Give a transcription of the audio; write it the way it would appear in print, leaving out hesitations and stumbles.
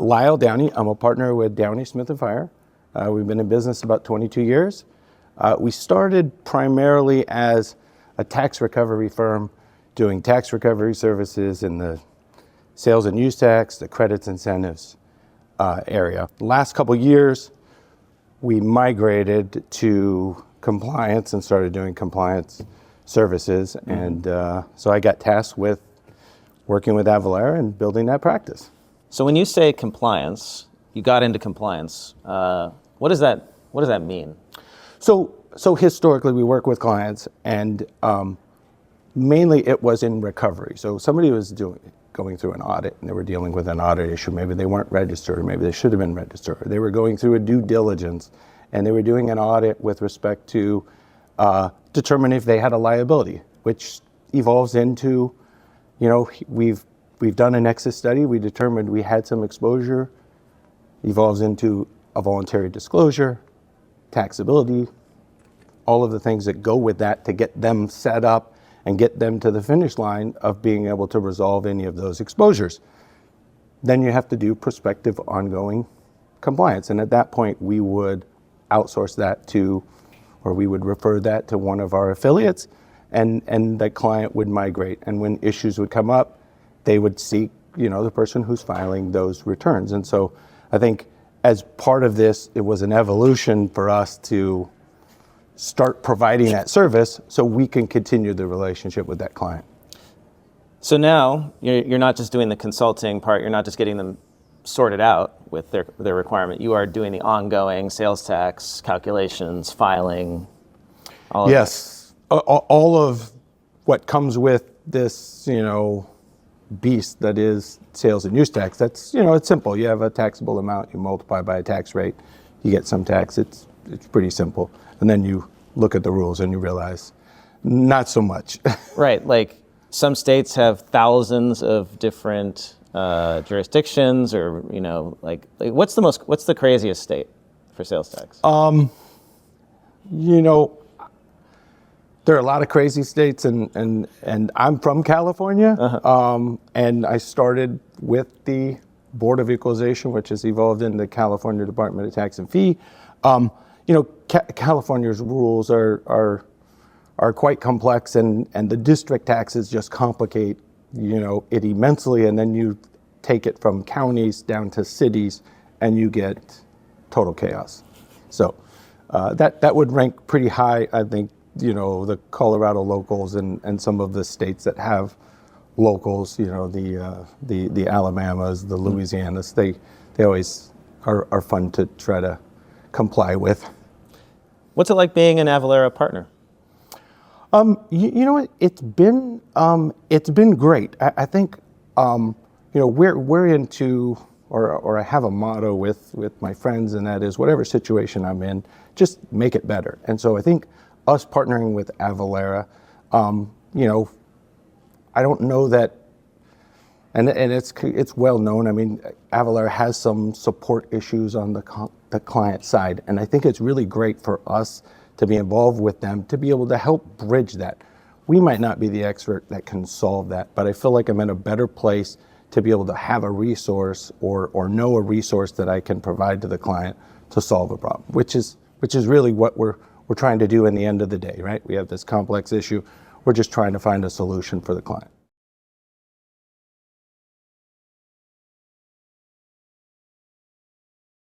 Lyle Downey. I'm a partner with Downey, Smith & Fier. We've been in business about 22 years. We started primarily as a tax recovery firm doing tax recovery services in the sales and use tax, the credits incentives area. The last couple years, we migrated to compliance and started doing compliance services. And so I got tasked with working with Avalara and building that practice. So when you say compliance, you got into compliance. What does that mean? So historically, we work with clients, and mainly it was in recovery. So somebody was going through an audit, and they were dealing with an audit issue. Maybe they weren't registered, or maybe they should have been registered. They were going through a due diligence, and they were doing an audit with respect to determine if they had a liability, which evolves into, we've done a nexus study. We determined we had some exposure, evolves into a voluntary disclosure, taxability, all of the things that go with that to get them set up and get them to the finish line of being able to resolve any of those exposures. Then you have to do prospective ongoing compliance. And at that point, we would outsource that to, or we would refer that to one of our affiliates, and the client would migrate. And when issues would come up, they would seek, the person who's filing those returns. And so I think as part of this, it was an evolution for us to start providing that service so we can continue the relationship with that client. So now you're not just doing the consulting part, you're not just getting them sorted out with their requirement, you are doing the ongoing sales tax calculations, filing, all of yes, all of what comes with this, beast that is sales and use tax. That's, it's simple. You have a taxable amount, you multiply by a tax rate, you get some tax. It's pretty simple. And then you look at the rules and you realize not so much. Right, like some states have thousands of different jurisdictions, or like what's the craziest state for sales tax? There are a lot of crazy states, and I'm from California, and I started with the Board of Equalization, which has evolved into the California Department of Tax and Fee. California's rules are quite complex, and the district taxes just complicate it immensely, and then you take it from counties down to cities, and you get total chaos. So that would rank pretty high, I think. The Colorado locals and some of the states that have locals, the Alabamas, the Louisianas, they always are fun to try to comply with. What's it like being an Avalara partner? It's been great. I think we're into, or I have a motto with my friends, and that is whatever situation I'm in, just make it better. And so I think us partnering with Avalara, I don't know that, and it's well known. I mean, Avalara has some support issues on the client side, and I think it's really great for us to be involved with them to be able to help bridge that. We might not be the expert that can solve that, but I feel like I'm in a better place to be able to have a resource or know a resource that I can provide to the client to solve a problem, which is really what we're trying to do in the end of the day, right? We have this complex issue. We're just trying to find a solution for the client.